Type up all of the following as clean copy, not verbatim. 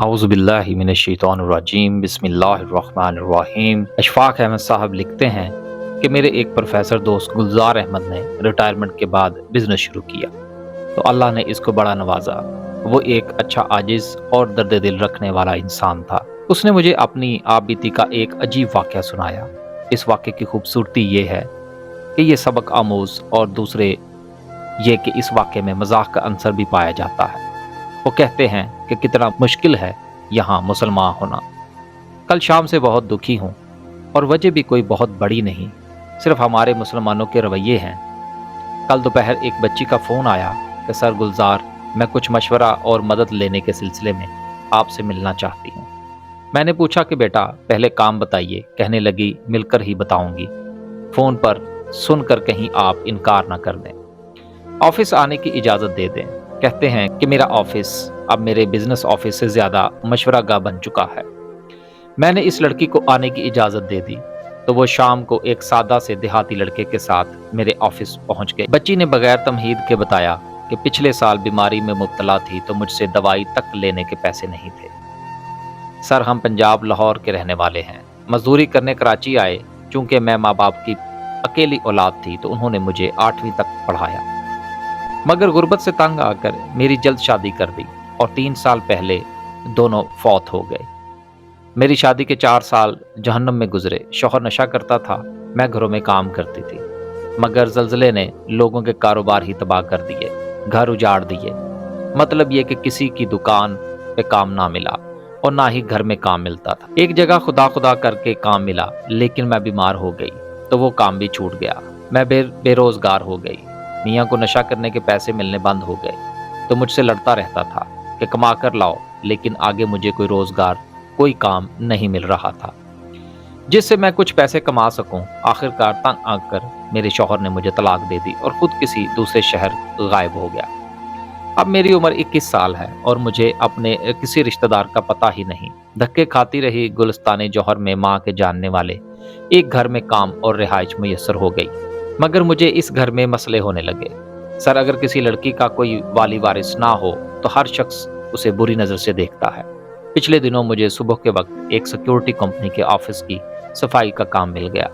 आऊज़ु बिल्लाहि मिनश्शैतानिर्रजीम बिस्मिल्लाहिर्रहमानिर्रहीम। अशफाक अहमद साहब लिखते हैं कि मेरे एक प्रोफेसर दोस्त गुलजार अहमद ने रिटायरमेंट के बाद बिजनेस शुरू किया तो अल्लाह ने इसको बड़ा नवाजा। वो एक अच्छा आजिज और दर्द दिल रखने वाला इंसान था। उसने मुझे अपनी आप बीती का एक अजीब वाक़या सुनाया। इस वाक़े की खूबसूरती ये है कि ये सबक आमोज और दूसरे ये कि इस वाक़े में मजाक का अंसर भी पाया जाता है। वो कहते हैं कि कितना मुश्किल है यहाँ मुसलमान होना। कल शाम से बहुत दुखी हूँ और वजह भी कोई बहुत बड़ी नहीं, सिर्फ हमारे मुसलमानों के रवैये हैं। कल दोपहर एक बच्ची का फ़ोन आया कि सर गुलजार, मैं कुछ मशवरा और मदद लेने के सिलसिले में आपसे मिलना चाहती हूँ। मैंने पूछा कि बेटा पहले काम बताइए। कहने लगी मिलकर ही बताऊंगी, फ़ोन पर सुनकर कहीं आप इनकार ना कर दें। ऑफिस आने की इजाज़त दे दें। कहते हैं कि मेरा ऑफिस अब मेरे बिजनेस ऑफिस से ज़्यादा मशवरागाह बन चुका है। मैंने इस लड़की को आने की इजाज़त दे दी तो वो शाम को एक सादा से देहाती लड़के के साथ मेरे ऑफिस पहुंच गई। बच्ची ने बगैर तमहीद के बताया कि पिछले साल बीमारी में मुब्तला थी तो मुझसे दवाई तक लेने के पैसे नहीं थे। सर हम पंजाब लाहौर के रहने वाले हैं, मजदूरी करने कराची आए। चूंकि मैं माँ बाप की अकेली औलाद थी तो उन्होंने मुझे 8वीं तक पढ़ाया, मगर गुर्बत से तंग आकर मेरी जल्द शादी कर दी और 3 साल पहले दोनों फौत हो गए। मेरी शादी के 4 साल जहन्नम में गुजरे। शौहर नशा करता था, मैं घरों में काम करती थी, मगर जल्जले ने लोगों के कारोबार ही तबाह कर दिए, घर उजाड़ दिए। मतलब ये कि किसी की दुकान पे काम ना मिला और ना ही घर में काम मिलता था। एक जगह खुदा खुदा करके काम मिला, लेकिन मैं बीमार हो गई तो वो काम भी छूट गया। मैं बेरोजगार हो गई। मियाँ को नशा करने के पैसे मिलने बंद हो गए तो मुझसे लड़ता रहता था कि कमा कर लाओ, लेकिन आगे मुझे कोई रोजगार कोई काम नहीं मिल रहा था जिससे मैं कुछ पैसे कमा सकूं। आखिरकार तंग आकर मेरे शौहर ने मुझे तलाक दे दी और खुद किसी दूसरे शहर गायब हो गया। अब मेरी उम्र 21 साल है और मुझे अपने किसी रिश्तेदार का पता ही नहीं। धक्के खाती रही गुलिस्तानी जौहर में माँ के जानने वाले एक घर में काम और रिहाइश मुयस्सर हो गई, मगर मुझे इस घर में मसले होने लगे। सर अगर किसी लड़की का कोई वाली वारिस ना हो तो हर शख्स उसे बुरी नज़र से देखता है। पिछले दिनों मुझे सुबह के वक्त एक सिक्योरिटी कंपनी के ऑफिस की सफाई का काम मिल गया,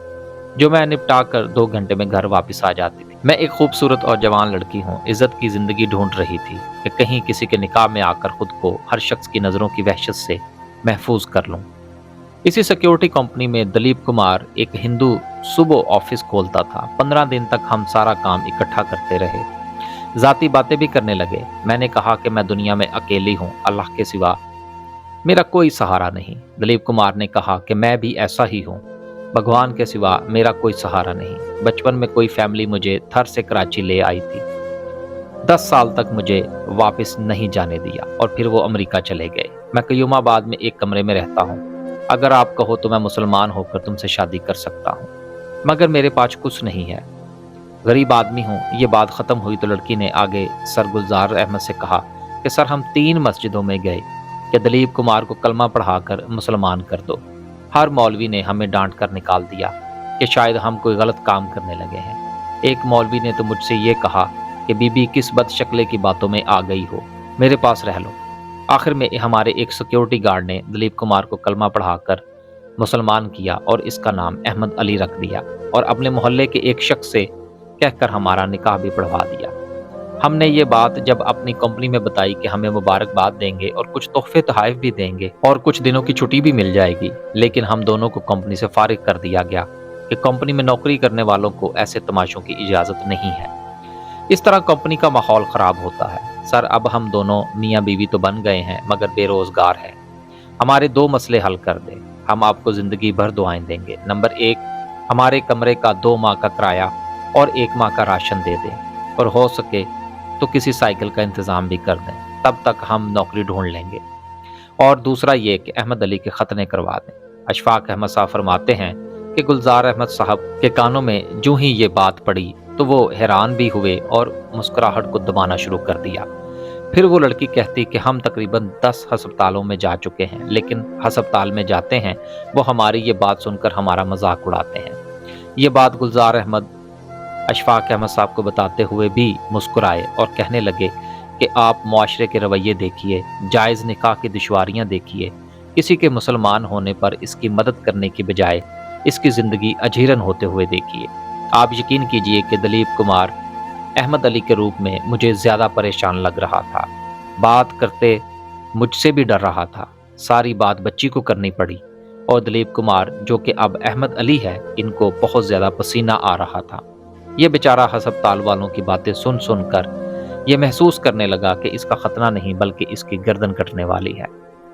जो मैं निपटा कर 2 घंटे में घर वापस आ जाती थी। मैं एक खूबसूरत और जवान लड़की हूँ, इज्जत की जिंदगी ढूंढ रही थी कि कहीं किसी के निकाह में आकर खुद को हर शख्स की नज़रों की वहशत से महफूज कर लूँ। इसी सिक्योरिटी कंपनी में दलीप कुमार एक हिंदू सुबह ऑफिस खोलता था। 15 दिन तक हम सारा काम इकट्ठा करते रहे, जाती बातें भी करने लगे। मैंने कहा कि मैं दुनिया में अकेली हूँ, अल्लाह के सिवा मेरा कोई सहारा नहीं। दलीप कुमार ने कहा कि मैं भी ऐसा ही हूँ, भगवान के सिवा मेरा कोई सहारा नहीं। बचपन में कोई फैमिली मुझे थर से कराची ले आई थी, 10 साल तक मुझे वापस नहीं जाने दिया और फिर वो अमेरिका चले गए। मैं कयूमाबाद में एक कमरे में रहता हूँ। अगर आप कहो तो मैं मुसलमान होकर तुमसे शादी कर सकता हूँ, मगर मेरे पास कुछ नहीं है, गरीब आदमी हूँ। ये बात ख़त्म हुई तो लड़की ने आगे सर गुलजार अहमद से कहा कि सर हम 3 मस्जिदों में गए कि दलीप कुमार को कलमा पढ़ाकर मुसलमान कर दो। हर मौलवी ने हमें डांट कर निकाल दिया कि शायद हम कोई गलत काम करने लगे हैं। एक मौलवी ने तो मुझसे ये कहा कि बीबी किस बदशक्ले की बातों में आ गई हो, मेरे पास रह लो। आखिर में हमारे एक सिक्योरिटी गार्ड ने दलीप कुमार को कलमा पढ़ाकर मुसलमान किया और इसका नाम अहमद अली रख दिया और अपने मोहल्ले के एक शख्स से कहकर हमारा निकाह भी पढ़वा दिया। हमने ये बात जब अपनी कंपनी में बताई कि हमें मुबारकबाद देंगे और कुछ तोहफे तोहफ़ भी देंगे और कुछ दिनों की छुट्टी भी मिल जाएगी, लेकिन हम दोनों को कंपनी से फारिग कर दिया गया कि कंपनी में नौकरी करने वालों को ऐसे तमाशों की इजाज़त नहीं है। इस तरह कंपनी का माहौल ख़राब होता है। सर अब हम दोनों मियाँ बीवी तो बन गए हैं, मगर बेरोज़गार हैं। हमारे 2 मसले हल कर दें, हम आपको ज़िंदगी भर दुआएं देंगे। नंबर 1, हमारे कमरे का 2 माह का किराया और 1 माह का राशन दे दें, और हो सके तो किसी साइकिल का इंतज़ाम भी कर दें, तब तक हम नौकरी ढूंढ लेंगे। और दूसरा ये कि अहमद अली के खतने करवा दें। अशफाक अहमद साहब फरमाते हैं कि गुलजार अहमद साहब के कानों में जूं ही ये बात पड़ी तो वो हैरान भी हुए और मुस्कुराहट को दबाना शुरू कर दिया। फिर वो लड़की कहती कि हम तकरीबन 10 हस्पतालों में जा चुके हैं, लेकिन हस्पताल में जाते हैं वो हमारी ये बात सुनकर हमारा मजाक उड़ाते हैं। ये बात गुलजार अहमद अशफाक अहमद साहब को बताते हुए भी मुस्कुराए और कहने लगे کہ آپ معاشرے کے رویے دیکھیے، جائز نکاح کی دشواریاں دیکھیے، کسی کے مسلمان ہونے پر اس کی مدد کرنے کی بجائے اس کی زندگی اجیرن ہوتے ہوئے دیکھیے۔ آپ یقین کیجئے کہ دلیپ کمار احمد علی کے روپ میں مجھے زیادہ پریشان لگ رہا تھا، بات کرتے مجھ سے بھی ڈر رہا تھا، ساری بات بچی کو کرنی پڑی، اور دلیپ کمار جو کہ اب احمد علی ہے ان کو بہت زیادہ پسینہ آ رہا تھا۔ یہ بیچارہ ہسپتال والوں کی باتیں سن سن کر یہ محسوس کرنے لگا کہ اس کا خطرہ نہیں بلکہ اس کی گردن کٹنے والی ہے۔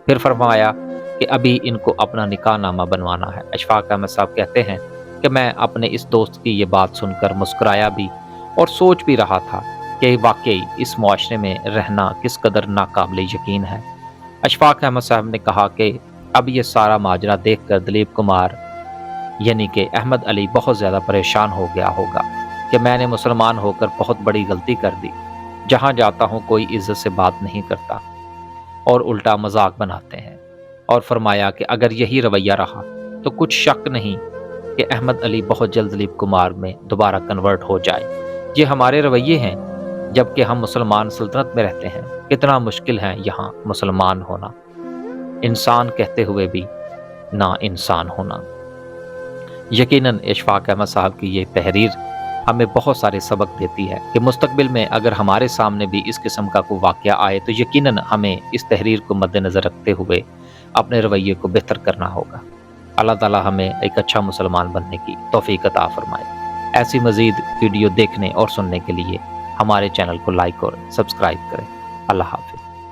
پھر فرمایا کہ ابھی ان کو اپنا نکاح نامہ بنوانا ہے۔ اشفاق احمد صاحب کہتے ہیں کہ میں اپنے اس دوست کی یہ بات سن کر مسکرایا بھی اور سوچ بھی رہا تھا کہ واقعی اس معاشرے میں رہنا کس قدر ناقابل یقین ہے۔ اشفاق احمد صاحب نے کہا کہ اب یہ سارا ماجرا دیکھ کر دلیپ کمار یعنی کہ احمد علی بہت زیادہ پریشان ہو گیا ہوگا کہ میں نے مسلمان ہو کر بہت بڑی غلطی کر دی، جہاں جاتا ہوں کوئی عزت سے بات نہیں کرتا اور الٹا مذاق بناتے ہیں، اور فرمایا کہ اگر یہی رویہ رہا تو کچھ شک نہیں کہ احمد علی بہت جلد دلیپ کمار میں دوبارہ کنورٹ ہو جائے۔ یہ ہمارے رویے ہیں جبکہ ہم مسلمان سلطنت میں رہتے ہیں، کتنا مشکل ہے یہاں مسلمان ہونا، انسان کہتے ہوئے بھی نا انسان ہونا۔ یقیناً اشفاق احمد صاحب کی یہ تحریر ہمیں بہت سارے سبق دیتی ہے کہ مستقبل میں اگر ہمارے سامنے بھی اس قسم کا کوئی واقعہ آئے تو یقیناً ہمیں اس تحریر کو مد نظر رکھتے ہوئے اپنے رویے کو بہتر کرنا ہوگا۔ اللہ تعالی ہمیں ایک اچھا مسلمان بننے کی توفیق عطا فرمائے۔ ایسی مزید ویڈیو دیکھنے اور سننے کے لیے ہمارے چینل کو لائک اور سبسکرائب کریں۔ اللہ حافظ۔